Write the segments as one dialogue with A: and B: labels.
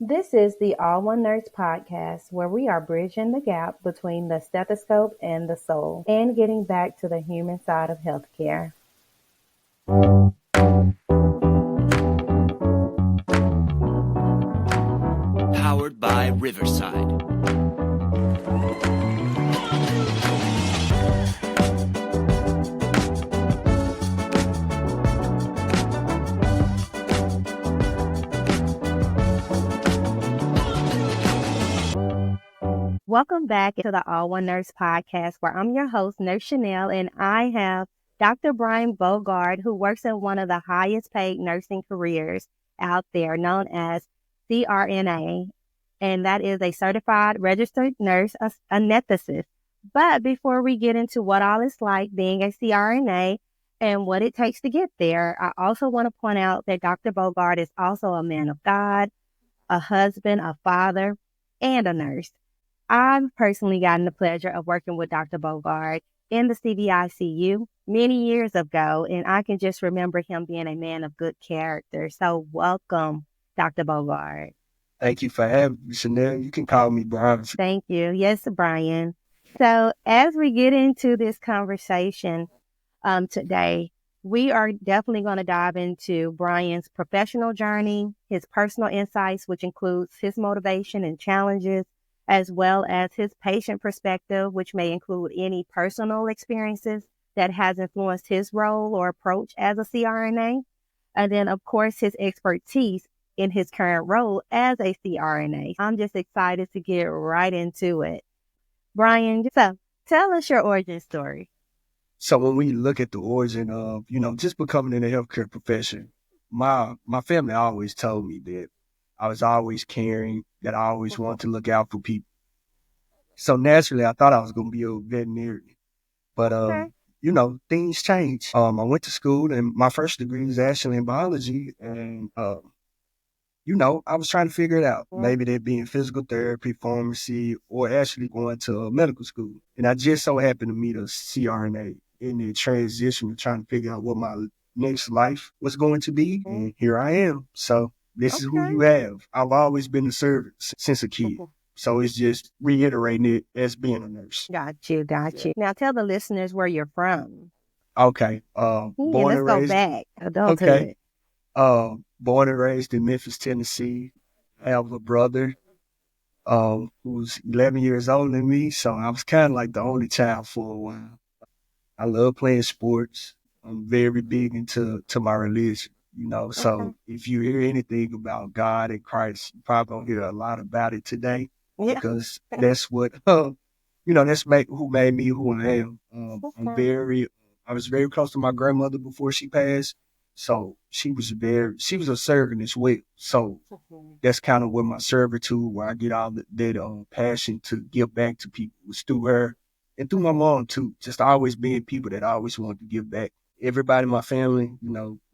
A: This is the All One Nurse podcast, where we are bridging the gap between the stethoscope and the soul and getting back to the human side of healthcare.
B: Powered by Riverside.
A: Welcome back to the All One Nurse podcast, where I'm your host, Nurse Chanel, and I have Dr. Brian Bougard, who works in one of the highest paid nursing careers out there, known as CRNA, and that is a Certified Registered Nurse Anesthetist. But before we get into what all it's like being a CRNA and what it takes to get there, I also want to point out that Dr. Bougard is also a man of God, a husband, a father, and a nurse. I've personally gotten the pleasure of working with Dr. Bougard in the CVICU many years ago, and I can just remember him being a man of good character. So welcome, Dr. Bougard.
C: Thank you for having me, Chanel. You can call me Brian.
A: Thank you. Yes, Brian. So as we get into this conversation today, we are definitely going to dive into Brian's professional journey, his personal insights, which includes his motivation and challenges, as well as his patient perspective, which may include any personal experiences that has influenced his role or approach as a CRNA. And then, of course, his expertise in his current role as a CRNA. I'm just excited to get right into it. Brian, so tell us your origin story.
C: So when we look at the origin of, just becoming in the healthcare profession, my family always told me that I was always caring, that I always wanted to look out for people. So naturally, I thought I was going to be a veterinarian. But, things change. I went to school, and my first degree was actually in biology. And, I was trying to figure it out. Maybe that being physical therapy, pharmacy, or actually going to medical school. And I just so happened to meet a CRNA in the transition of trying to figure out what my next life was going to be. And here I am. So this is who you have. I've always been a servant since a kid. So it's just reiterating it as being a nurse.
A: Got you. Now tell the listeners where you're from.
C: Okay.
A: Born and raised. Go back. Adulthood.
C: Okay. Born and raised in Memphis, Tennessee. I have a brother who's 11 years older than me. So I was kind of like the only child for a while. I love playing sports. I'm very big into my religion. So if you hear anything about God and Christ, you probably don't hear a lot about it today because that's what, who made me who I am. I was very close to my grandmother before she passed. So she was a servant as well. So that's kind of where my servitude, where I get all that passion to give back to people, was through her and through my mom too. Just always being people that I always wanted to give back. Everybody in my family,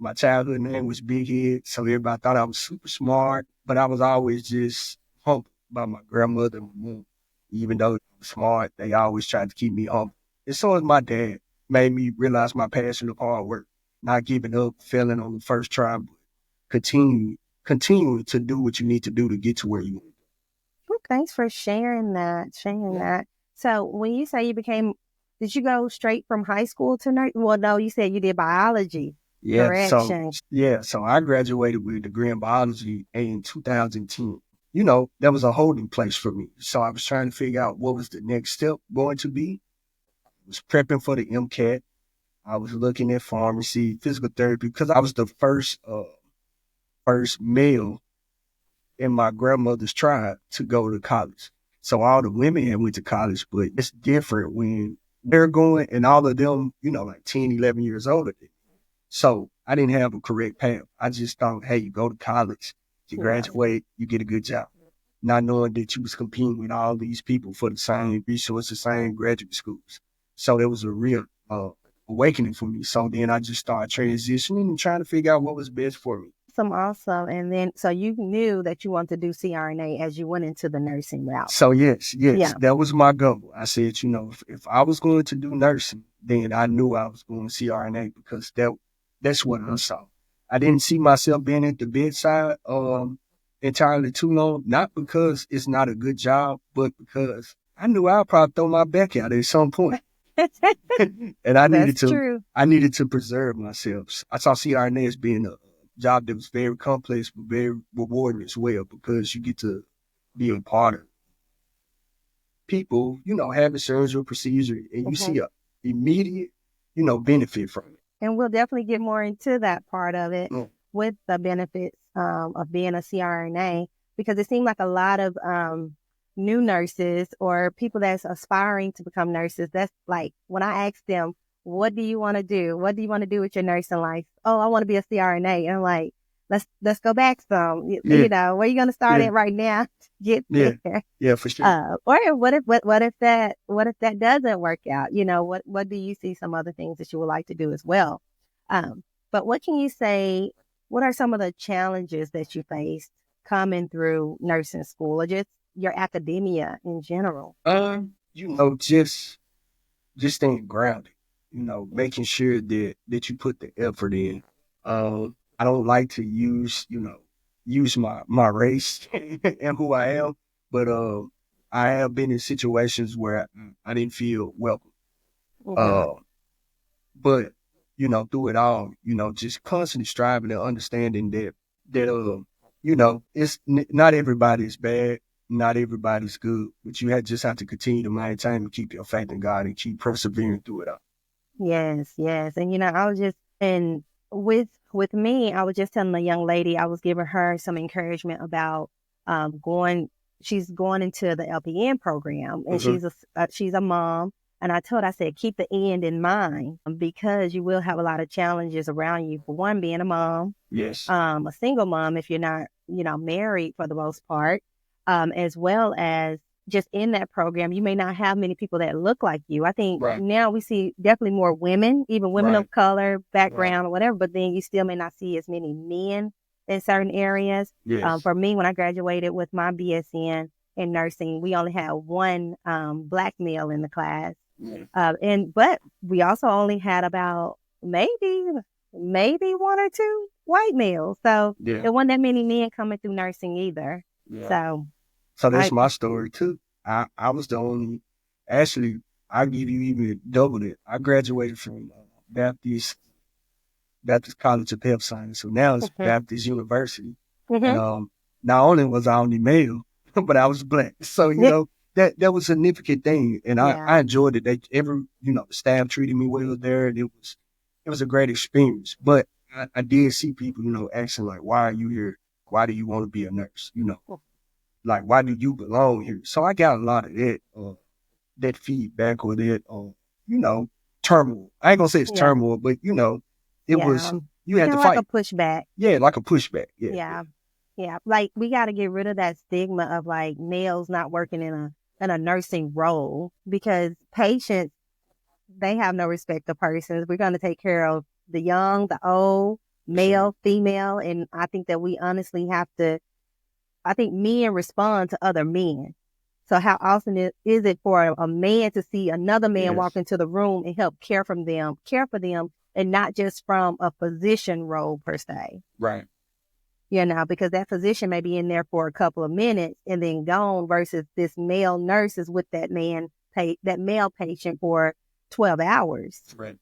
C: my childhood name was Big Head, so everybody thought I was super smart, but I was always just humbled by my grandmother and my mom. Even though I was smart, they always tried to keep me humble. And so as my dad made me realize my passion of hard work, not giving up, failing on the first try, but continuing to do what you need to do to get to where you want.
A: Well, thanks for sharing that. So when you say did you go straight from high school to nurse? Well, no, you said you did biology.
C: Yeah,
A: correction.
C: So I graduated with a degree in biology in 2010. That was a holding place for me. So I was trying to figure out what was the next step going to be. I was prepping for the MCAT. I was looking at pharmacy, physical therapy, because I was the first male in my grandmother's tribe to go to college. So all the women had went to college, but it's different when they're going and all of them, like 10, 11 years older than me. So I didn't have a correct path. I just thought, hey, you go to college, you graduate, you get a good job. Not knowing that you was competing with all these people for the same resources, same graduate schools. So it was a real awakening for me. So then I just started transitioning and trying to figure out what was best for me.
A: Awesome. And then, so you knew that you wanted to do CRNA as you went into the nursing route.
C: So yes, that was my goal. I said, if I was going to do nursing, then I knew I was going to CRNA because that's what I saw. I didn't see myself being at the bedside entirely too long, not because it's not a good job, but because I knew I'd probably throw my back out at some point. And I
A: That's true.
C: needed to preserve myself. I saw CRNA as being a job that was very complex, but very rewarding as well, because you get to be a part of people, having surgery procedure, and you see a immediate, benefit from it.
A: And we'll definitely get more into that part of it
C: Mm.
A: with the benefits of being a CRNA, because it seemed like a lot of new nurses or people that's aspiring to become nurses, that's like when I ask them, what do you want to do? What do you want to do with your nursing life? Oh, I want to be a CRNA. And I'm like, let's go back some.
C: Yeah.
A: Where are you going to start
C: Yeah.
A: at right now to get
C: Yeah.
A: there?
C: Yeah, for sure.
A: Or what if that doesn't work out? What do you see some other things that you would like to do as well? But what can you say? What are some of the challenges that you faced coming through nursing school, or just your academia in general?
C: Just staying grounded. Making sure that you put the effort in. I don't like to use my race and who I am, but I have been in situations where I didn't feel welcome. But through it all, just constantly striving and understanding that it's not everybody is bad, not everybody's good, but you just have to continue to maintain and keep your faith in God and keep persevering through it all.
A: Yes, yes. And I was just and with me, I was just telling a young lady, I was giving her some encouragement about she's going into the LPN program, and she's a mom. And I said, keep the end in mind, because you will have a lot of challenges around you. For one, being a mom,
C: Yes.
A: a single mom, if you're not, married for the most part, as well as just in that program, you may not have many people that look like you. I think now we see definitely more women, even women of color, background, or whatever, but then you still may not see as many men in certain areas.
C: Yes.
A: For me, when I graduated with my BSN in nursing, we only had one Black male in the class. But we also only had about maybe one or two white males. So there wasn't that many men coming through nursing either.
C: Yeah. So that's my story too. I was the only, actually, I'll give you even double it. I graduated from Baptist College of Health Science. So now it's Baptist University. And not only was I only male, but I was Black. So, that was a significant thing. And I enjoyed it. The staff treated me well there. And it was a great experience. But I did see people, asking like, why are you here? Why do you want to be a nurse? Like, why do you belong here? So I got a lot of that feedback or that, turmoil. I ain't gonna say it's turmoil, but it was, you had to fight.
A: Like a pushback.
C: Yeah, like a pushback.
A: Yeah. Like, we got to get rid of that stigma of like males not working in a nursing role, because patients, they have no respect of persons. We're going to take care of the young, the old, male, female. And I think that we honestly have to, I think men respond to other men. So how awesome is it for a man to see another man walk into the room and help care for them, and not just from a physician role per se.
C: Right.
A: Because that physician may be in there for a couple of minutes and then gone, versus this male nurse is with that male patient for 12 hours.
C: Right.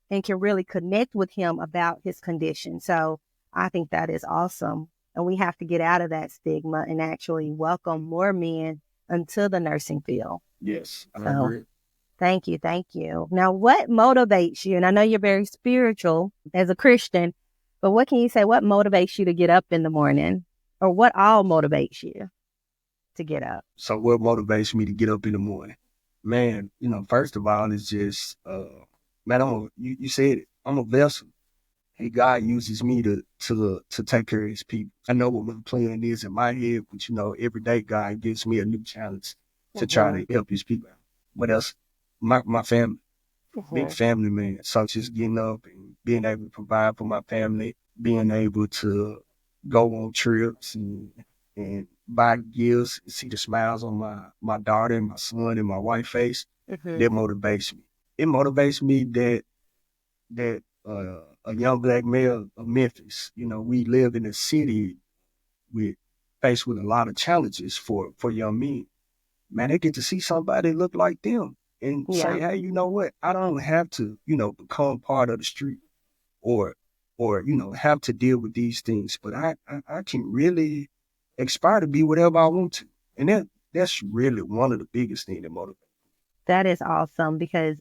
A: And can really connect with him about his condition. So I think that is awesome. And we have to get out of that stigma and actually welcome more men into the nursing field.
C: Yes, I agree.
A: Thank you. Now, what motivates you? And I know you're very spiritual as a Christian, but what can you say? What motivates you to get up in the morning, or what all motivates you to get up?
C: So what motivates me to get up in the morning? Man, first of all, it's just, man, you said it, I'm a vessel. And God uses me to take care of his people. I know what my plan is in my head, but every day God gives me a new challenge to try to help his people out. What else? My family, big family, man. So just getting up and being able to provide for my family, being able to go on trips and buy gifts, and see the smiles on my daughter and my son and my wife's face, that motivates me. It motivates me that a young Black male of Memphis, we live in a city with faced with a lot of challenges for young men. Man, they get to see somebody look like them and say, hey, you know what? I don't have to, become part of the street or, have to deal with these things, but I can really aspire to be whatever I want to. And that's really one of the biggest things that motivates.
A: That is awesome because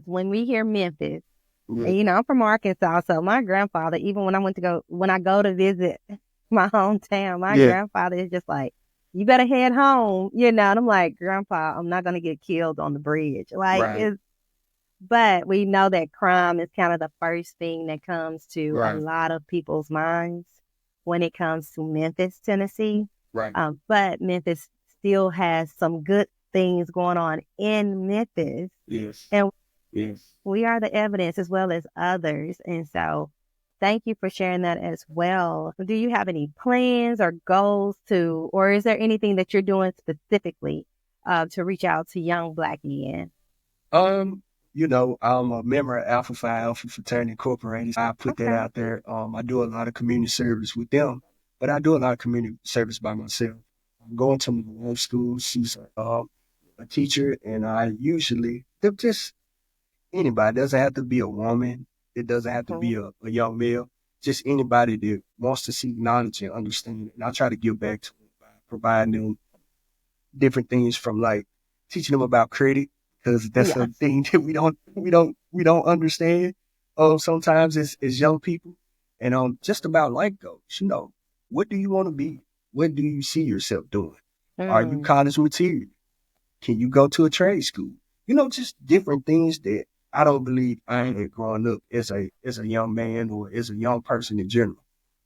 A: when we hear Memphis, and, I'm from Arkansas, so my grandfather, even when I go to visit my hometown, my grandfather is just like, you better head home, and I'm like, Grandpa, I'm not going to get killed on the bridge. But we know that crime is kind of the first thing that comes to a lot of people's minds when it comes to Memphis, Tennessee. But Memphis still has some good things going on in Memphis.
C: Yes.
A: And we are the evidence as well as others. And so thank you for sharing that as well. Do you have any plans or goals or is there anything that you're doing specifically to reach out to young Black men?
C: I'm a member of Alpha Phi Alpha Fraternity Incorporated. I put that out there. I do a lot of community service with them, but I do a lot of community service by myself. I'm going to my wife's school. She's a teacher, and I usually, just anybody. It doesn't have to be a woman. It doesn't have to be a young male. Just anybody that wants to seek knowledge and understand it. And I try to give back to them by providing them different things from like teaching them about credit, because that's a thing that we don't understand sometimes as young people. And just about life goals, what do you want to be? What do you see yourself doing? Are you college material? Can you go to a trade school? Just different things that I don't believe I had growing up as a young man or as a young person in general,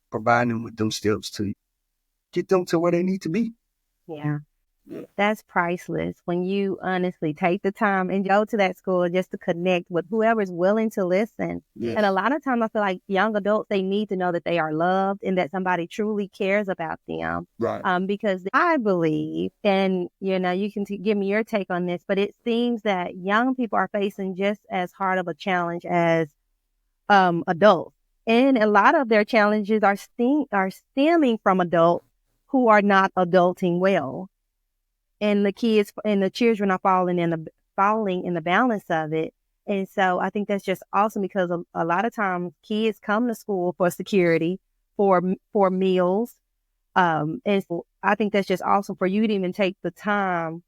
C: providing them with them steps to get them to where they need to be.
A: Yeah. That's priceless when you honestly take the time and go to that school just to connect with whoever's willing to listen. Yes. And a lot of times I feel like young adults, they need to know that they are loved and that somebody truly cares about them.
C: Right.
A: Because I believe, and you can give me your take on this, but it seems that young people are facing just as hard of a challenge as adults. And a lot of their challenges are stemming from adults who are not adulting well. And the kids and the children are falling in the balance of it. And so I think that's just awesome because a lot of times kids come to school for security, for meals. And so I think that's just awesome for you to even take the time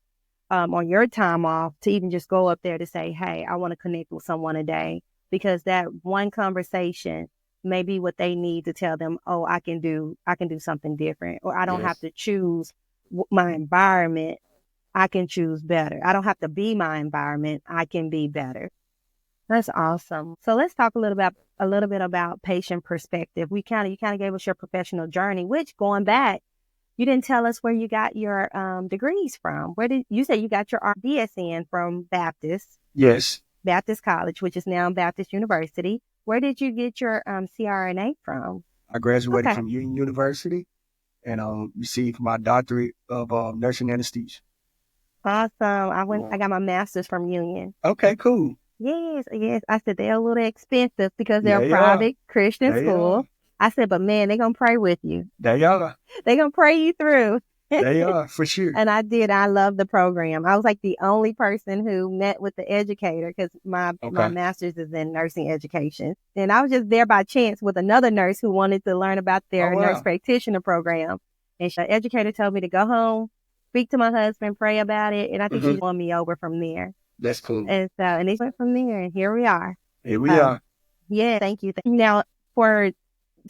A: on your time off to even just go up there to say, hey, I want to connect with someone today, because that one conversation may be what they need to tell them, oh, I can do something different, or I don't have to choose my environment. I can choose better. I don't have to be my environment. I can be better. That's awesome. So let's talk a little bit about patient perspective. You kind of gave us your professional journey, which, going back, you didn't tell us where you got your degrees from. Where did you say you got your BSN from? Baptist?
C: Yes.
A: Baptist College, which is now Baptist University. Where did you get your CRNA from?
C: I graduated from Union University and received my doctorate of nursing anesthesia.
A: Awesome. I got my master's from Union.
C: Okay, cool.
A: Yes. I said they're a little expensive because they're a private Christian school. I said, but man, they're going to pray with you.
C: They are.
A: They're going to pray you through.
C: They are, for sure.
A: And I did. I love the program. I was like the only person who met with the educator because my master's is in nursing education. And I was just there by chance with another nurse who wanted to learn about their nurse practitioner program. And the educator told me to go home, speak to my husband, pray about it. And I think she won me over from there.
C: That's cool.
A: And so, and it went from there. And here we are.
C: Here we are.
A: Yeah, thank you. Now, for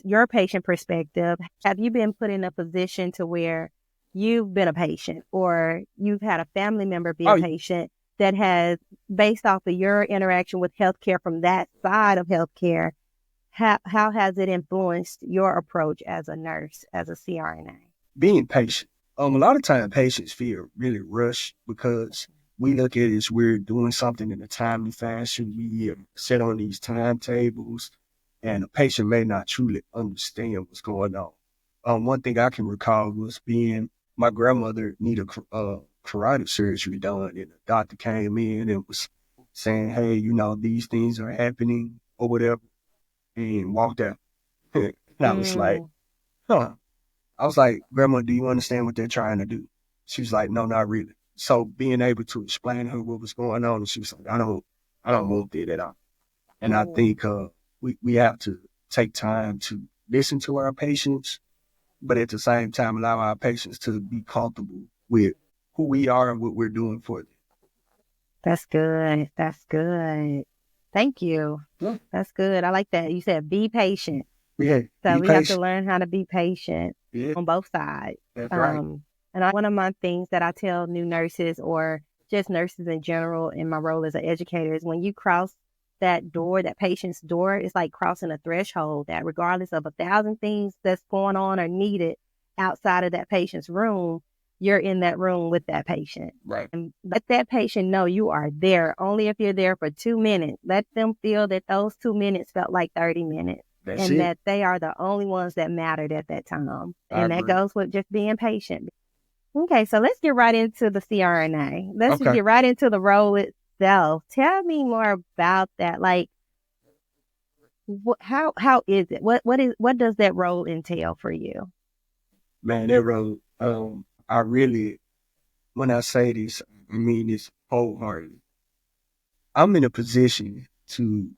A: your patient perspective, have you been put in a position to where you've been a patient or you've had a family member be a patient that has, based off of your interaction with healthcare from that side of healthcare, how has it influenced your approach as a nurse, as a CRNA?
C: Being patient. A lot of times patients feel really rushed because we look at it as we're doing something in a timely fashion. We set on these timetables, and a patient may not truly understand what's going on. One thing I can recall was my grandmother needed carotid surgery done, and the doctor came in and was saying, hey, these things are happening or whatever, and walked out. And I was like, I I was like, Grandma, do you understand what they're trying to do? She was like, no, not really. So being able to explain to her what was going on, she was like, I don't want that at all. And I think we have to take time to listen to our patients, but at the same time allow our patients to be comfortable with who we are and what we're doing for them.
A: That's good. That's good. Thank you.
C: Yeah.
A: That's good. I like that. You said be patient.
C: Yeah,
A: So
C: be
A: we have to
C: patient.
A: learn how to be patient
C: Yeah,
A: on both sides.
C: that's right.
A: And one of my things that I tell new nurses or just nurses in general in my role as an educator is when you cross that door, that patient's door, it's like crossing a threshold that regardless of 1,000 things that's going on or needed outside of that patient's room, you're in that room with that patient.
C: Right.
A: And let that patient know you are there. Only if you're there for 2 minutes. Let them feel that those 2 minutes felt like 30 minutes.
C: That's
A: and
C: it.
A: that they are the only ones that mattered at that time.
C: I
A: And that
C: agree.
A: goes with just being patient. Okay, so let's get right into the CRNA. Let's just
C: Okay.
A: get right into the role itself. Tell me more about that. Like, how is it? What does that role entail for you?
C: Man, that role, I really, when I say this, I mean this wholeheartedly. I'm in a position to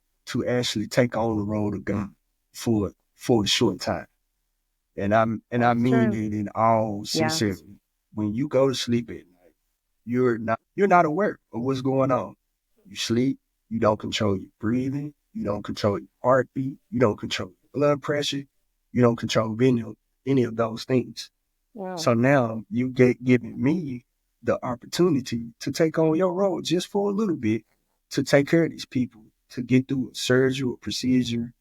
C: actually take on the role of God for a short time. And I mean
A: True.
C: it in all sincerity. When you go to sleep at night, you're not aware of what's going on. You sleep, you don't control your breathing, you don't control your heartbeat, you don't control your blood pressure, you don't control any of those things.
A: Yeah.
C: So now you giving me the opportunity to take on your role just for a little bit to take care of these people, to get through a surgery or procedure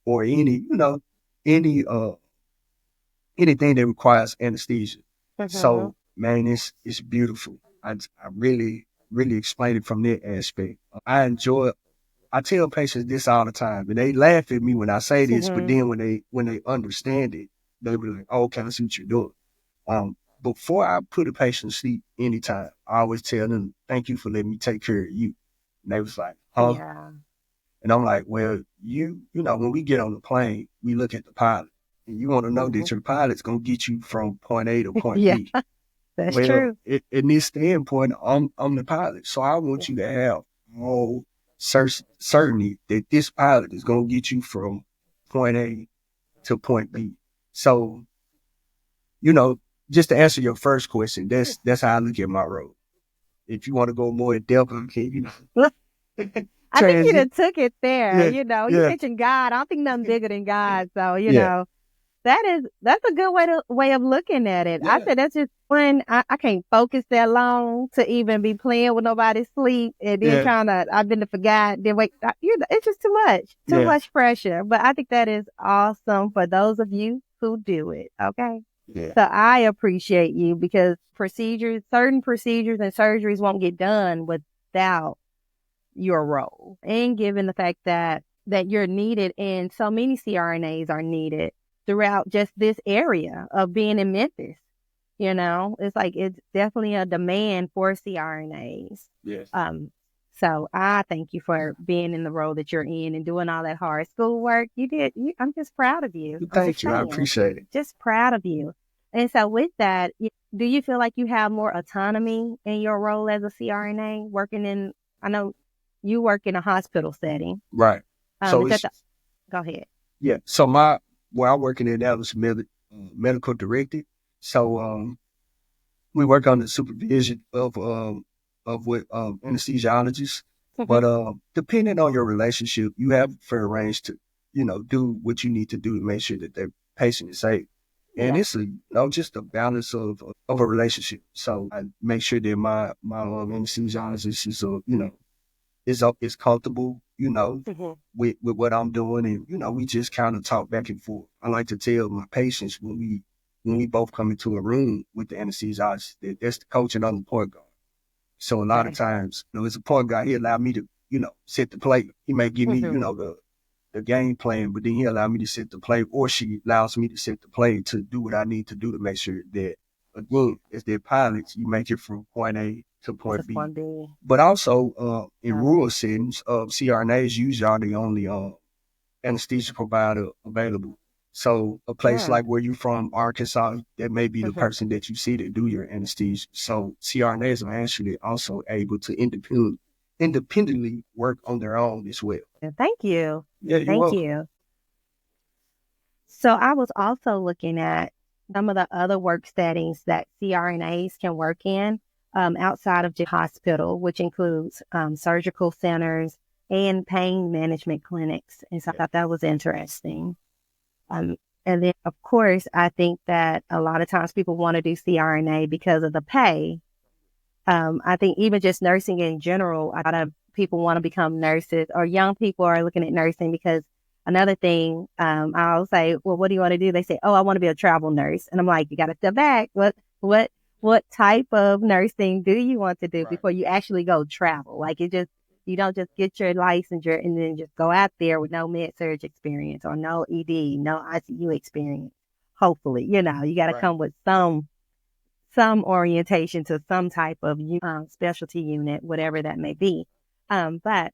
C: or any anything that requires anesthesia. So man, it's beautiful. I really explain it from that aspect. I tell patients this all the time, and they laugh at me when I say this, but then when they understand it, they be like, "Oh, okay, I see what you're doing." Before I put a patient to sleep anytime, I always tell them, "Thank you for letting me take care of you." And they was like, "Huh?"
A: Yeah.
C: And I'm like, "Well, you know, when we get on the plane, we look at the pilot, and you want to know that your pilot's gonna get you from point A to point
A: Yeah,
C: B."
A: that's
C: Well,
A: true.
C: in this standpoint, I'm the pilot, so I want you to have all certainty that this pilot is gonna get you from point A to point B. So, you know, just to answer your first question, that's how I look at my role. If you want to go more in depth, okay, you know.
A: I think you done took it there.
C: Yeah,
A: You
C: yeah,
A: mentioned God. I don't think nothing bigger than God. So,
C: yeah,
A: that's a good way of looking at it. I
C: yeah,
A: said that's just one. I can't focus that long to even be playing with nobody's sleep and then
C: yeah,
A: I've been to forgot. Then wait, it's just too
C: yeah,
A: much pressure. But I think that is awesome for those of you who do it. Okay.
C: yeah.
A: So I appreciate you because certain procedures and surgeries won't get done without your role, and given the fact that you're needed and so many CRNAs are needed throughout just this area of being in Memphis. It's like it's definitely a demand for CRNAs.
C: Yes.
A: So I thank you for being in the role that you're in and doing all that hard schoolwork. I'm just proud of you. I'm
C: Thank
A: just
C: you. I
A: saying,
C: appreciate it.
A: just proud of you. And so with that, do you feel like you have more autonomy in your role as a CRNA working I know you work in a hospital setting.
C: Right. So
A: Go ahead.
C: yeah. So where I'm working at now is medical directed. So we work under supervision of what anesthesiologists. But depending on your relationship, you have fair range to, do what you need to do to make sure that the patient is safe. And it's just a balance of a relationship. So I make sure that my anesthesiologist is comfortable, with what I'm doing, and we just kind of talk back and forth. I like to tell my patients when we both come into a room with the anesthesiologist that's the coach and I'm the point guard. So a lot of times, as a point guard, he allow me to, set the play. He may give me, the game plan, but then he allow me to set the play, or she allows me to set the play to do what I need to do to make sure that, again, as their pilots, you make it from point A to point B. But also, in rural settings, CRNAs usually are the only anesthesia provider available. So a place
A: Yeah.
C: like where you're from, Arkansas, that may be the person that you see to do your anesthesia. So CRNAs are actually also able to independently work on their own as well.
A: Thank you.
C: Yeah, you're
A: Thank
C: welcome.
A: you. So I was also looking at some of the other work settings that CRNAs can work in outside of the hospital, which includes surgical centers and pain management clinics. And so I thought that was interesting. Um, and then, of course, I think that a lot of times people want to do CRNA because of the pay. I think even just nursing in general, a lot of people want to become nurses, or young people are looking at nursing because another thing, I'll say, well, what do you want to do? They say, oh, I want to be a travel nurse. And I'm like, you got to step back. What type of nursing do you want to do before you actually go travel? Like you don't just get your licensure and then just go out there with no med surg experience or no ED, no ICU experience. Hopefully, you got to come with some orientation to some type of specialty unit, whatever that may be. But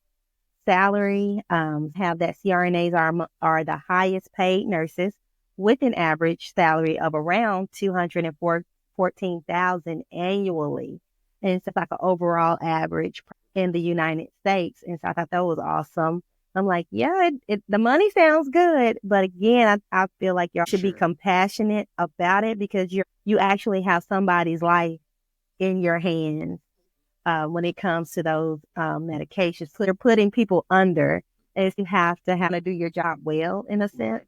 A: salary, have that CRNAs are the highest paid nurses with an average salary of around $214,000 annually. And it's like an overall average in the United States. And so I thought that was awesome. I'm like, yeah, the money sounds good. But again, I feel like you should be compassionate about it because you actually have somebody's life in your hands when it comes to those medications. So they're putting people under as you have to do your job well, in a sense.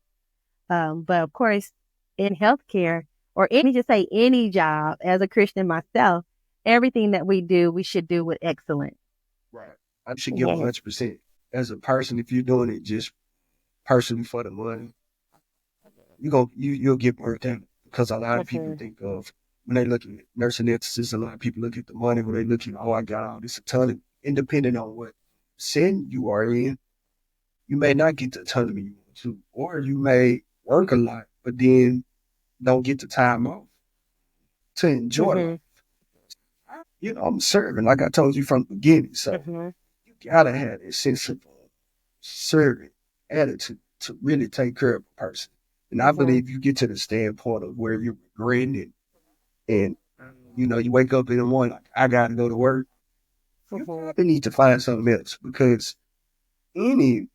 A: But of course, in healthcare, or just say any job, as a Christian myself, everything that we do, we should do with excellence.
C: Right. I should give 100%. As a person, if you're doing it just personally for the money, you'll get burnt out because a lot of people think of when they look at nursing anesthetists, a lot of people look at the money when they look at, oh, I got all this autonomy. Independent on what setting you are in, you may not get the autonomy you want to, or you may work a lot, but then don't get the time off to enjoy life. I'm serving, like I told you from the beginning. So you gotta have a sense of serving attitude to really take care of a person. And I believe you get to the standpoint of where you're regretting it, and you wake up in the morning like, I gotta go to work. You probably need to find something else, because any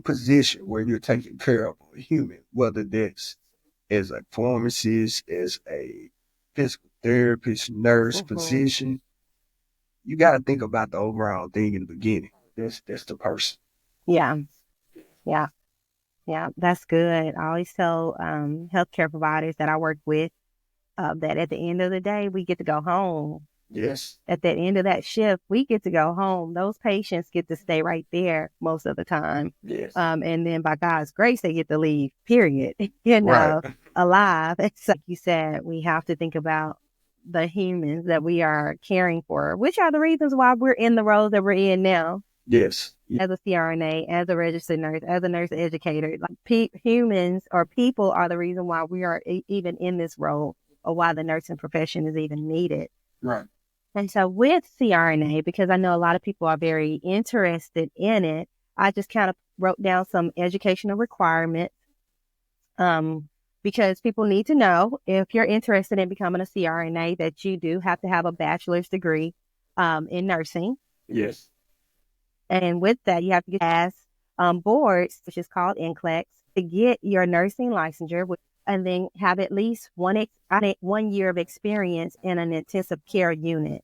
C: position where you're taking care of a human, whether that's as a pharmacist, as a physical therapist, nurse, physician, you got to think about the overall thing in the beginning. That's the person.
A: Yeah, yeah, yeah. That's good. I always tell healthcare providers that I work with that at the end of the day, we get to go home.
C: Yes.
A: At the end of that shift, we get to go home. Those patients get to stay right there most of the time.
C: Yes.
A: And then by God's grace, they get to leave, period, alive. It's like you said, we have to think about the humans that we are caring for, which are the reasons why we're in the roles that we're in now.
C: Yes.
A: As a CRNA, as a registered nurse, as a nurse educator, like humans or people are the reason why we are even in this role, or why the nursing profession is even needed.
C: Right.
A: And so with CRNA, because I know a lot of people are very interested in it, I just kind of wrote down some educational requirements because people need to know, if you're interested in becoming a CRNA, that you do have to have a bachelor's degree in nursing.
C: Yes.
A: And with that, you have to pass boards, which is called NCLEX, to get your nursing licensure, and then have at least 1 year of experience in an intensive care unit.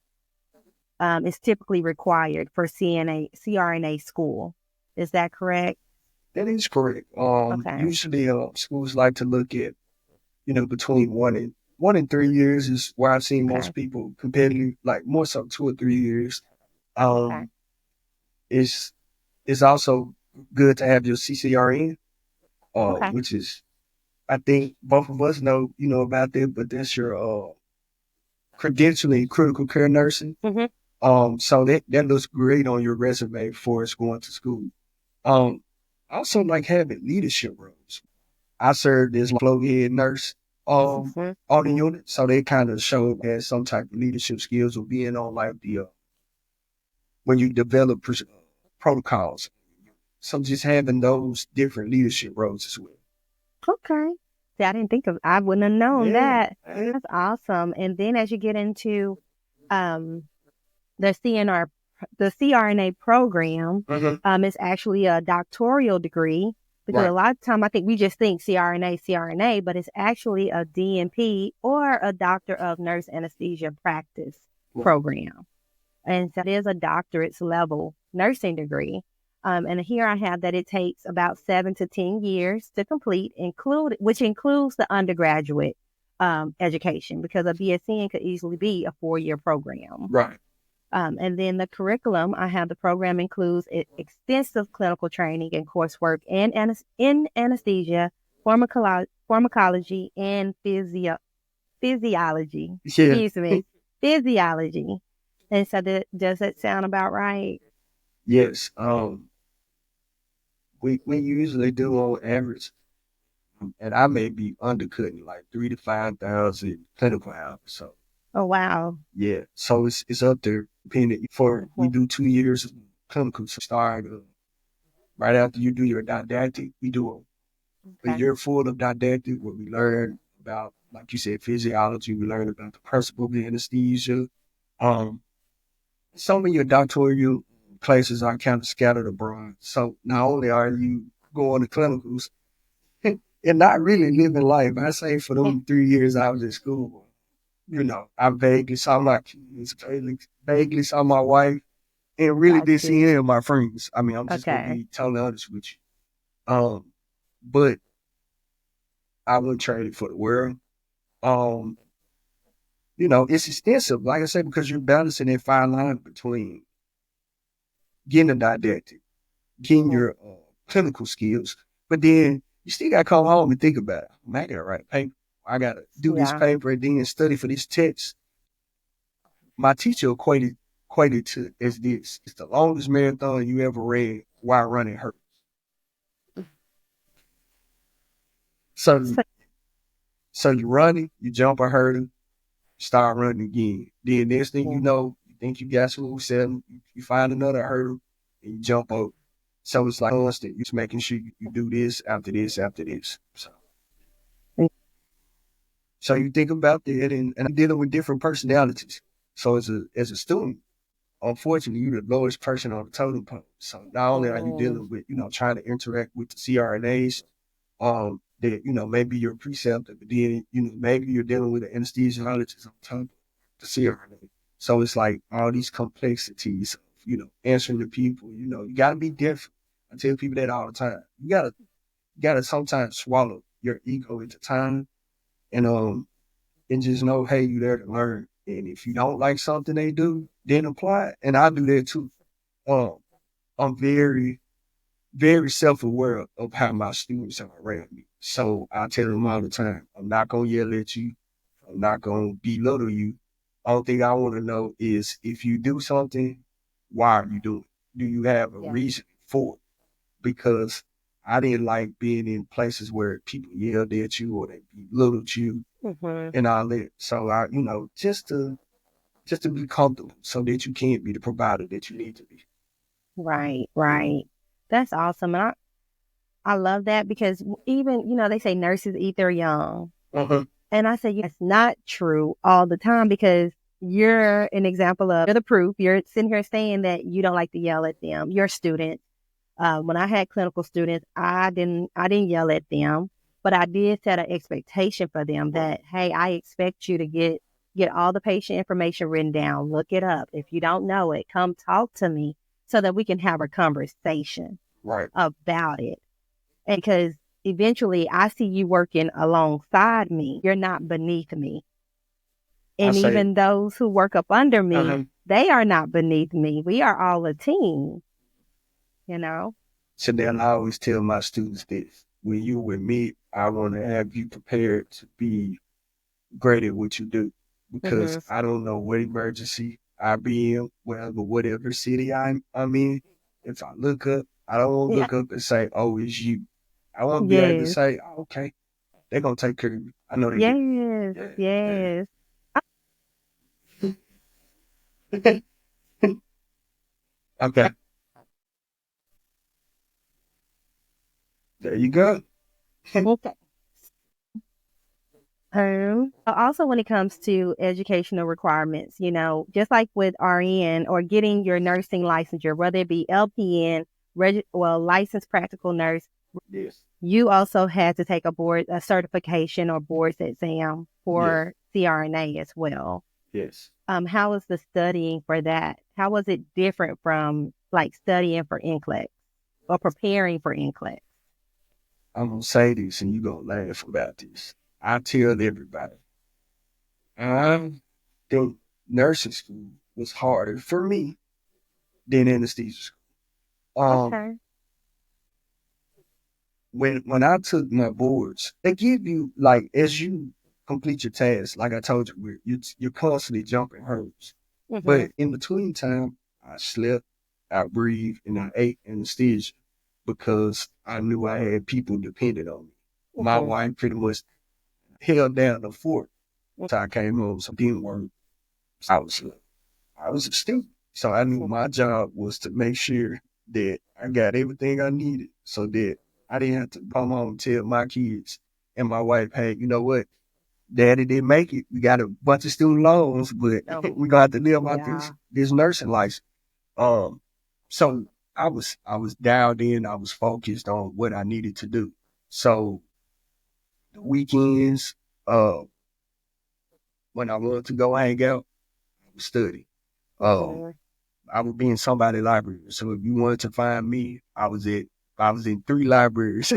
A: Is typically required for CRNA school. Is that correct?
C: That is correct. Usually schools like to look at, between 1 and 3 years is where I've seen most people competitive, like more so 2 or 3 years. It's also good to have your CCRN, which is, I think both of us know, about that, but that's your credentialing critical care nursing. So that looks great on your resume before it's going to school. Also like having leadership roles. I served as float head nurse on the unit, so they kind of showed as some type of leadership skills of being on like the when you develop protocols. So just having those different leadership roles as well.
A: Okay. See, I wouldn't have known
C: Yeah.
A: that. That's awesome. And then as you get into um the CNR, the CRNA program, it's actually a doctoral degree because a
C: Right.
A: lot of time I think we just think CRNA, but it's actually a DNP or a Doctor of Nurse Anesthesia Practice
C: Right.
A: program. And so it is a doctorate's level nursing degree. And here I have that it takes about 7 to 10 years to complete, which includes the undergraduate education, because a BSN could easily be a 4-year program.
C: Right.
A: And then the curriculum, I have the program includes extensive clinical training and coursework in anesthesia, pharmacology, and physiology.
C: Yeah.
A: Excuse me, physiology. And so does that sound about right?
C: Yes. We usually do on average, and I may be undercutting like 3 to 5,000 clinical hours. So
A: Oh, wow.
C: yeah, so it's up there. Depending for we do 2 years of clinical. So start right after you do your didactic, we do a
A: Okay.
C: year full of didactic where we learn about, like you said, physiology. We learn about the principle of anesthesia. Um, some of your doctoral classes are kind of scattered abroad. So not only are you going to clinicals and not really living life, I say for them 3 years I was at school, I vaguely saw my kids, vaguely saw my wife, and really
A: Got
C: didn't see
A: you.
C: any of my friends. I mean, I'm just gonna
A: Okay.
C: be totally honest with you. But I wouldn't trade it for the world. Um, it's extensive, like I said, because you're balancing that fine line between getting a didactic, getting
A: Mhm.
C: your clinical skills, but then you still gotta come home and think about it. I gotta write paper. I gotta do this
A: Yeah.
C: paper and then study for this test. My teacher equated to as this: it's the longest marathon you ever read while running hurt. So,
A: So,
C: so you running, you jump a hurdle, start running again. Then next thing you
A: yeah.
C: know, you think you got smooth sailing, you find another hurdle and you jump over. So it's like constant. You're just making sure you do this after this after this. So you think about that, and I'm dealing with different personalities. So as a student, unfortunately, you're the lowest person on the totem pole. So not only are you
A: Mm,
C: dealing with, trying to interact with the CRNAs, that, maybe you're a preceptor, but then, maybe you're dealing with an anesthesiologist on top of the CRNA. So it's like all these complexities of, answering to people, you gotta be different. I tell people that all the time. You gotta sometimes swallow your ego at the time and just know, hey, you there to learn. And if you don't like something they do, then apply it. And I do that too. Um, I'm very, very self-aware of how my students are around me. So I tell them all the time, I'm not gonna yell at you. I'm not gonna belittle you. Only thing I want to know is if you do something, why are you doing it? Do you have a
A: yeah.
C: reason for it? Because I didn't like being in places where people yelled at you or they belittled you
A: Hmm.
C: and all that. So I, just to be comfortable so that you can be the provider that you need to be.
A: Right. Right. That's awesome. And I love that because even, they say nurses eat their young.
C: Uh-huh.
A: And I say, yes, not true all the time because you're an example of you're the proof. You're sitting here saying that you don't like to yell at them. Your students. When I had clinical students, I didn't yell at them, but I did set an expectation for them that, hey, I expect you to get all the patient information written down, look it up. If you don't know it, come talk to me so that we can have a conversation
C: Right.
A: about it. And because eventually I see you working alongside me, you're not beneath me.
C: I
A: And
C: say,
A: even those who work up under me,
C: uh-huh.
A: they are not beneath me. We are all a team, you know?
C: So then I always tell my students this. When you with me, I want to have you prepared to be great at what you do. Because
A: Hmm.
C: I don't know what emergency I be in, whatever city I'm in. If I look up, I don't want to
A: Yeah.
C: look up and say, oh, it's you. I want to be able to
A: Yes.
C: say, oh, okay, they're going to take care of me. I know they get
A: Yes.
C: it. Yeah,
A: Yes.
C: yeah. Okay. There you go.
A: Okay. Also, when it comes to educational requirements, you know, just like with RN or getting your nursing licensure, whether it be LPN, licensed practical nurse,
C: Yes.
A: you also had to take a certification or boards exam for CRNA as well.
C: Yes.
A: How was the studying for that? How was it different from like studying for NCLEX or preparing for NCLEX?
C: I'm gonna say this, and you gonna laugh about this. I tell everybody, I think nursing school was harder for me than anesthesia school.
A: Okay.
C: When I took my boards, they give you like as you complete your tasks, like I told you, you're constantly jumping hurdles.
A: Mm-hmm.
C: But in between time, I slept, I breathed, and I ate anesthesia because I knew I had people dependent on me. My
A: Mm-hmm.
C: wife pretty much held down the fort. So I came home, so didn't work. I was a student. So I knew my job was to make sure that I got everything I needed so that I didn't have to come home and tell my kids and my wife, hey, you know what? Daddy didn't make it. We got a bunch of student loans, but we gonna have to live out this nursing license. So I was dialed in, I was focused on what I needed to do. So the weekends, uh, when I wanted to go hang out, I would study. Um,
A: Mm-hmm.
C: I would be in somebody's library. So if you wanted to find me, I was in 3 libraries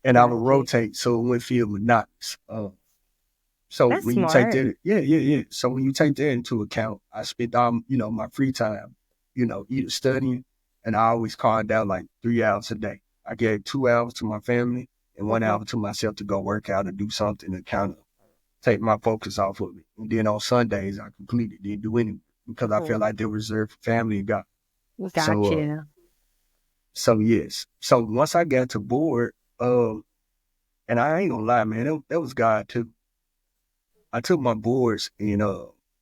C: and I would
A: Gotcha.
C: rotate so it wouldn't feel monotonous. So
A: That's
C: when you take
A: smart.
C: that, yeah. So when you take that into account, I spent my free time, either studying, and I always carved out like 3 hours a day. I gave 2 hours to my family and one
A: Mm-hmm.
C: hour to myself to go work out and do something to kind of take my focus off of it. And then on Sundays, I completely didn't do anything because I felt like they were reserved for family and God. So,
A: Gotcha.
C: so yes. So once I got to board, and I ain't gonna lie, man, that was God too. I took my boards and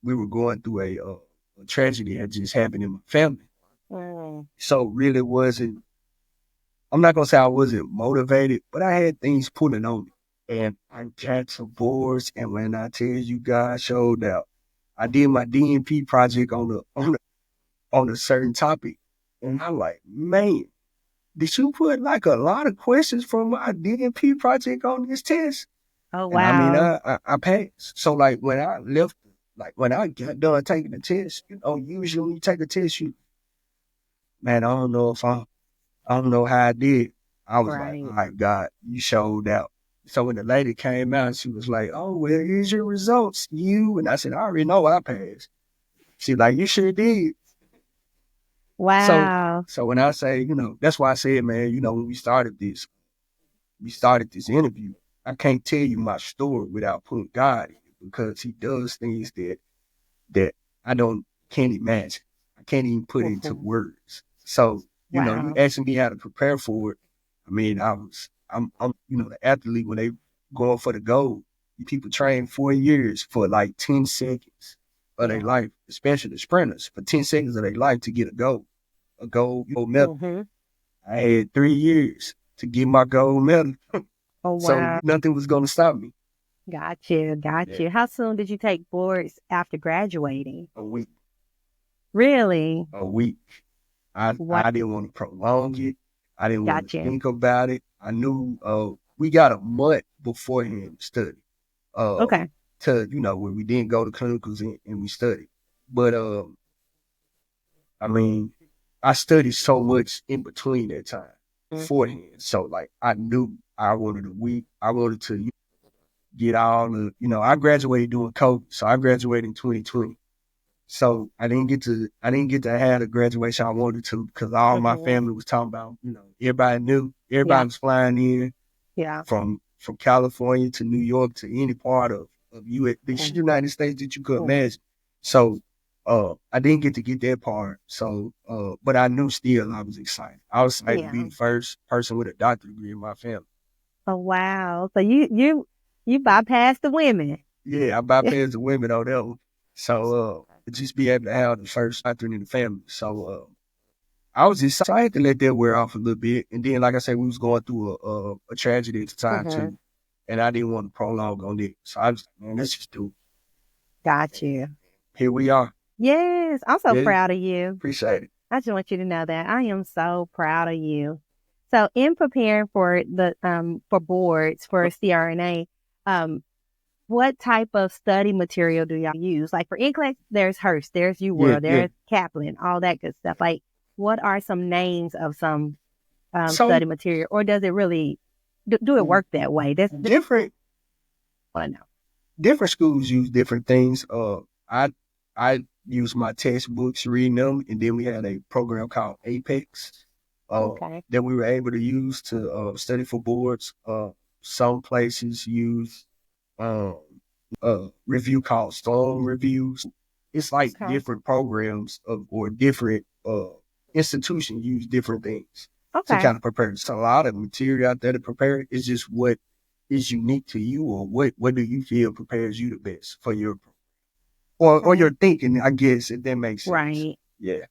C: we were going through a tragedy that just happened in my family.
A: Mm.
C: So really wasn't. I'm not gonna say I wasn't motivated, but I had things pulling on me, and I got some boards. And when I tell you, God showed out. I did my DNP project on a certain topic, and I'm like, man, did you put like a lot of questions from my DNP project on this test?
A: Oh,
C: And I mean,
A: wow.
C: I passed. So like when I left, like when I got done taking the test, usually when you take a test, man, I don't know how I did. I was like, all
A: Right.
C: right, God, you showed out. So when the lady came out, she was like, oh, well, here's your results. And I said, I already know I passed. She like, you sure did. So,
A: Wow.
C: so when I say, that's why I said, man, when we started this interview, I can't tell you my story without putting God in it because he does things that I can't imagine. I can't even put into
A: Mhm.
C: words. So, you
A: Wow.
C: asking me how to prepare for it. I mean, I'm the athlete when they going for the gold. People train 4 years for like 10 seconds of their
A: Yeah.
C: life, especially the sprinters, for 10 seconds of their life to get a gold medal.
A: Mm-hmm.
C: I had 3 years to get my gold medal.
A: Oh,
C: So
A: wow.
C: nothing was going to stop me.
A: Got you. Got
C: Yeah.
A: you. How soon did you take boards after graduating?
C: A week,
A: Really?
C: a week.
A: Wow.
C: I didn't want to prolong it. I didn't want to
A: Got you.
C: think about it. I knew we got a month beforehand to study.
A: Okay.
C: Where we didn't go to clinicals and we studied. But I mean, I studied so much in between that time beforehand. So like I knew I wanted a week. I wanted to get all the, I graduated doing COVID. So I graduated in 2020. So I didn't get to have the graduation I wanted to because all my
A: Mm-hmm.
C: family was talking about, everybody knew,
A: Yeah.
C: everybody was flying in
A: Yeah.
C: from California to New York to any part of the
A: Mm.
C: United States that you could imagine. So I didn't get to get that part. So but I knew still I was excited. I was excited to be
A: Yeah.
C: the first person with a doctorate degree in my family.
A: Oh, wow. So you bypassed the women.
C: Yeah, I bypassed the women on that one. So to just be able to have the first doctorate in the family. So I was excited to let that wear off a little bit. And then, like I said, we was going through a tragedy at the time
A: Mm-hmm.
C: too. and I didn't want to prolong on it. So I was like, man, let's just do it.
A: Got you.
C: Here we are.
A: Yes, I'm so
C: Yeah.
A: proud of you.
C: Appreciate it.
A: I just want you to know that I am so proud of you. So in preparing for the for boards for CRNA, what type of study material do y'all use? Like for NCLEX, there's Hearst, there's UWorld, there's Kaplan, all that good stuff. Like, what are some names of some study material, or does it really do it work that way? That's
C: different.
A: I know.
C: Different schools use different things. I use my textbooks, reading them, and then we had a program called Apex that we were able to use to study for boards. Some places use review called Storm Reviews. It's like different programs or different institutions use different things to kind of prepare. It's a lot of material out there to prepare. It's just what is unique to you, or what do you feel prepares you the best for your or your thinking, I guess, if that makes sense.
A: Right.
C: Yeah.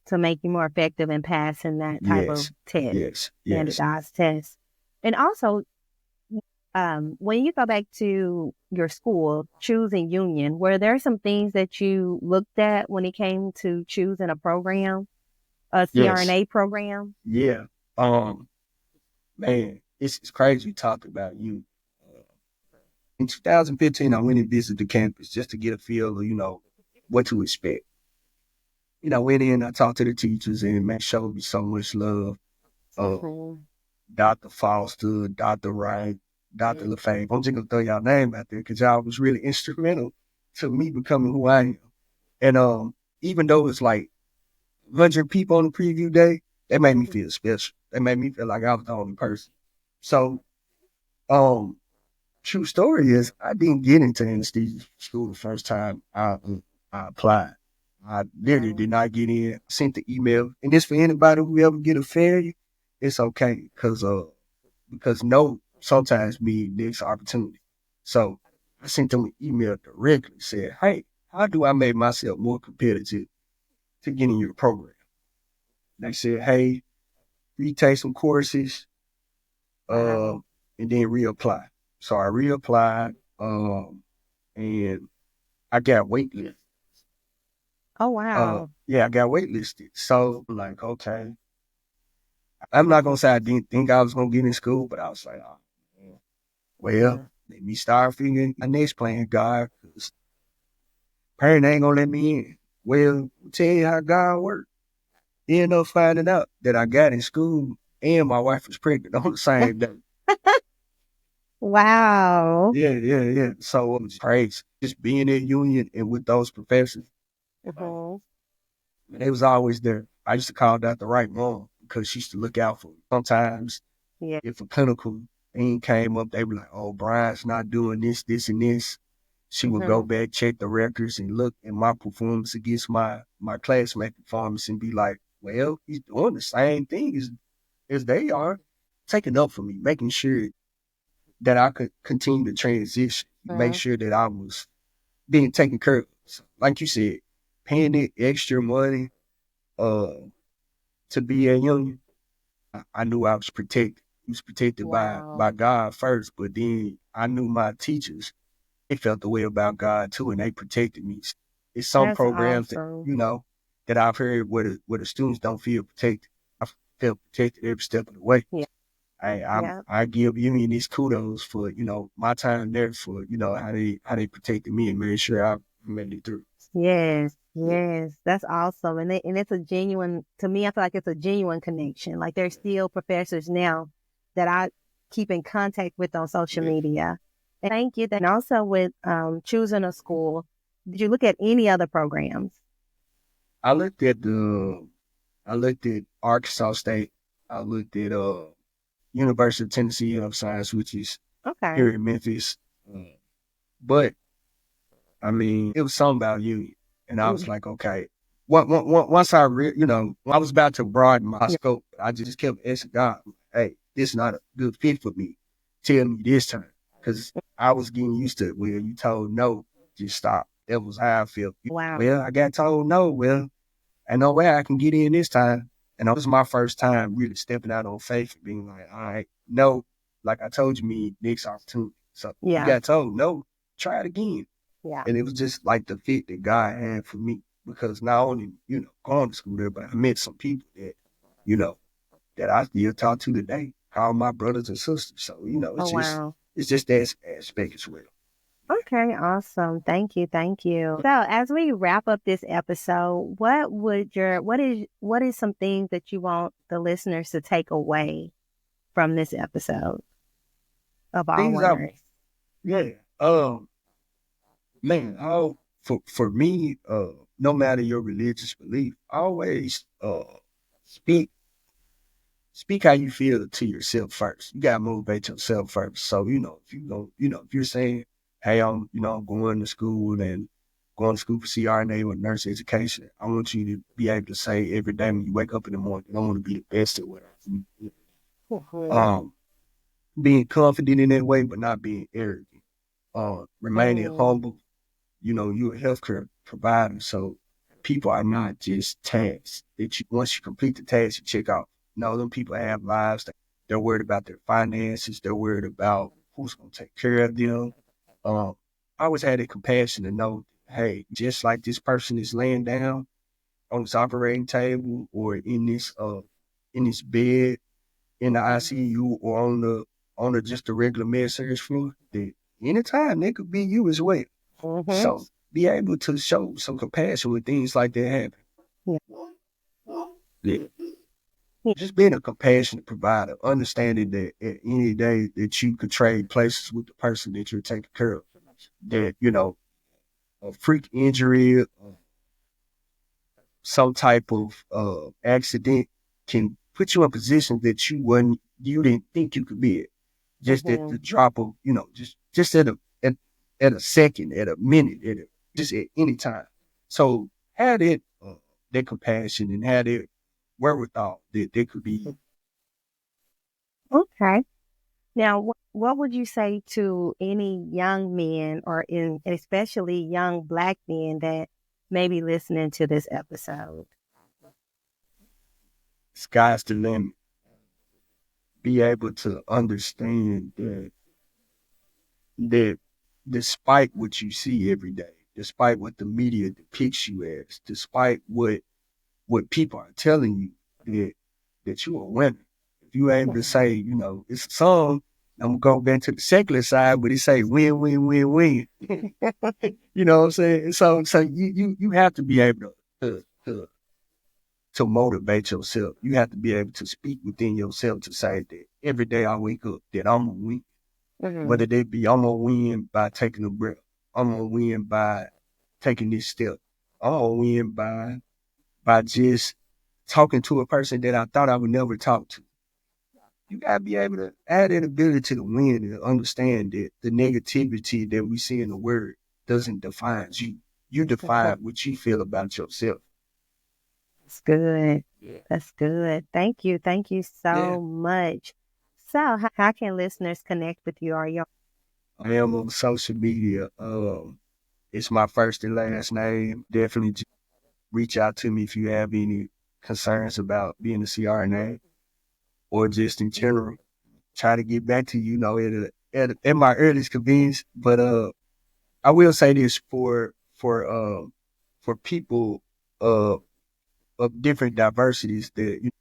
A: To make you more effective in passing that type of test, standardized test. And also, when you go back to your school, choosing union, were there some things that you looked at when it came to choosing a program, a CRNA program?
C: Yeah. Man, it's crazy you talk about you. In 2015, I went and visited the campus just to get a feel of, what to expect. Went in, I talked to the teachers, and man, showed me so much love. Dr. Foster, Dr. Wright, Dr. LaFave. I'm just going to throw y'all name out there because y'all was really instrumental to me becoming who I am. And even though it's like 100 people on the preview day, they made me feel special. They made me feel like I was the only person. So, true story is I didn't get into anesthesia school the first time I applied. I literally did not get in. I sent the email, and this for anybody who ever get a failure, it's okay because no sometimes means next opportunity. So I sent them an email directly, said, hey, how do I make myself more competitive to get in your program? They said, hey, retake some courses, and then reapply. So I reapplied, and I got waitlisted.
A: Oh, wow.
C: Yeah, I got waitlisted. So like, okay. I'm not gonna say I didn't think I was gonna get in school, but I was like, oh, well, let me start figuring my next plan, God, because parent ain't gonna let me in. Well, I'll tell you how God works. He ended up finding out that I got in school and my wife was pregnant on the same day.
A: Wow.
C: Yeah. So it was crazy. Just being in union and with those professors. They was always there. I used to call Dr. Wright mom because she used to look out for me. Sometimes if a clinical thing came up, they were like, oh, Brian's not doing this, this, and this. She would go back, check the records, and look at my performance against my classmate performance and be like, well, he's doing the same thing as they are. Taking up for me, making sure that I could continue to transition, make sure that I was being taken care of. So, like you said, paying it extra money to be a union, I knew I was protected. He was protected by God first, but then I knew my teachers, they felt the way about God too, and they protected me. It's some programs that, that I've heard where the students don't feel protected. I felt protected every step of the way. I give union these kudos for, my time there, for, how they protected me and made sure I made it through.
A: Yes, that's awesome. And it's a genuine, to me, I feel like it's a genuine connection. Like there's still professors now that I keep in contact with on social media. And thank you. And also with choosing a school, did you look at any other programs?
C: I looked at Arkansas State. I looked at University of Tennessee Health Science, which is here in Memphis. But I mean, it was something about union, and I was like, okay. Once I when I was about to broaden my scope, I just kept asking God, hey, this is not a good fit for me. Tell me this time, because I was getting used to it. When you told no, just stop. That was how I felt.
A: Wow.
C: Well, I got told no. Well, ain't no way I can get in this time. And it was my first time really stepping out on faith and being like, all right, no, like I told you, me next opportunity. So you
A: Yeah.
C: got told, no, try it again.
A: Yeah.
C: And it was just like the fit that God had for me, because not only, going to school there, but I met some people that, that I still talk to today, call my brothers and sisters. So,
A: Oh, wow.
C: it's just that aspect as well.
A: Okay, awesome. Thank you. Thank you. So, as we wrap up this episode, what is some things that you want the listeners to take away from this episode of All
C: Things
A: One
C: I,
A: Nurse?
C: yeah, man, for me, no matter your religious belief, always speak speak how you feel to yourself first. You gotta motivate yourself first. So, if you're saying, hey, I'm going to school and going to school for CRNA or nurse education, I want you to be able to say every day when you wake up in the morning, I want to be the best at what I do.
A: Mhm.
C: Being confident in that way, but not being arrogant. Remaining
A: Mm.
C: humble. You're a healthcare provider, so people are not just tasks that once you complete the task, you check out. No, them people have lives. They're worried about their finances. They're worried about who's going to take care of them. I always had the compassion to know, hey, just like this person is laying down on this operating table or in this bed in the ICU or on the just a regular med surg floor, that anytime they could be you as well.
A: Mhm.
C: So be able to show some compassion when things like that happen.
A: Yeah.
C: Yeah. Just being a compassionate provider, understanding that at any day that you could trade places with the person that you're taking care of, that, a freak injury, some type of accident can put you in a position that you didn't think you could be at. Just at the drop of, just at a second, at a minute, just at any time. So had it that compassion and had it wherewithal that there could be.
A: Okay. Now, what would you say to any young men especially young Black men that may be listening to this episode?
C: Sky's the limit. Be able to understand that despite what you see every day, despite what the media depicts you as, despite what people are telling you, that you're a winner. If you're able to say, it's a song, I'm gonna go back to the secular side, but it say win, win, win, win. You know what I'm saying? So you have to be able to motivate yourself. You have to be able to speak within yourself to say that every day I wake up that I'm gonna win.
A: Mhm.
C: Whether they be I'm gonna win by taking a breath, I'm gonna win by taking this step, I'm gonna win by just talking to a person that I thought I would never talk to. You gotta be able to add that ability to win and understand that the negativity that we see in the word doesn't define you. You define what you feel about yourself.
A: That's good.
C: Yeah.
A: That's good. Thank you. Thank you so much. So, how can listeners connect with you?
C: I am on social media. It's my first and last name. Definitely just reach out to me if you have any concerns about being a CRNA or just in general. Try to get back to you, at my earliest convenience. But I will say this for people uh of different diversities that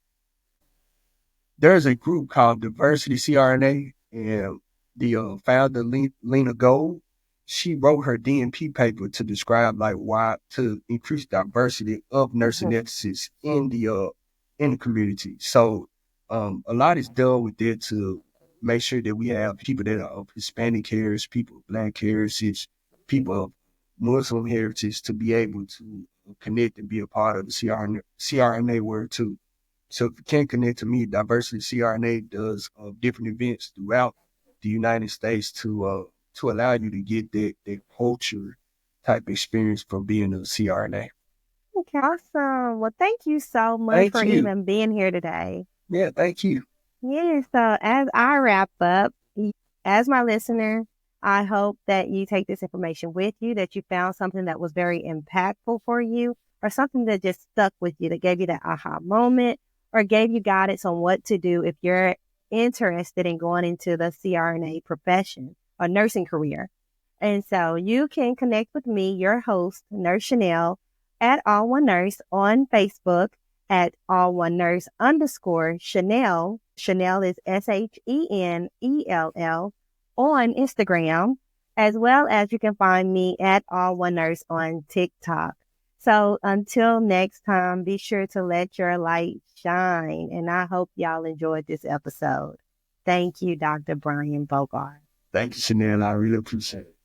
C: there's a group called Diversity CRNA, and the founder Lena Gold, she wrote her DNP paper to describe like why to increase diversity of nurse anesthetists in the community. So a lot is done with that to make sure that we have people that are of Hispanic heritage, people of Black heritage, people of Muslim heritage to be able to connect and be a part of the CRNA world too. So if you can't connect to me, Diversity CRNA does different events throughout the United States to allow you to get that culture type experience from being a CRNA.
A: Okay, awesome. Well, thank you so much
C: Thank
A: for
C: you.
A: even being here today.
C: Yeah, thank you.
A: Yeah, so as I wrap up, as my listener, I hope that you take this information with you, that you found something that was very impactful for you, or something that just stuck with you, that gave you that aha moment, or gave you guidance on what to do if you're interested in going into the CRNA profession or nursing career. And so you can connect with me, your host, Nurse Chanel, at All One Nurse on Facebook at All One Nurse _ Chanel. Chanel is SHENELL on Instagram, as well as you can find me at All One Nurse on TikTok. So until next time, be sure to let your light shine. And I hope y'all enjoyed this episode. Thank you, Dr. Brian Bougard.
C: Thank you, Chanel. I really appreciate it.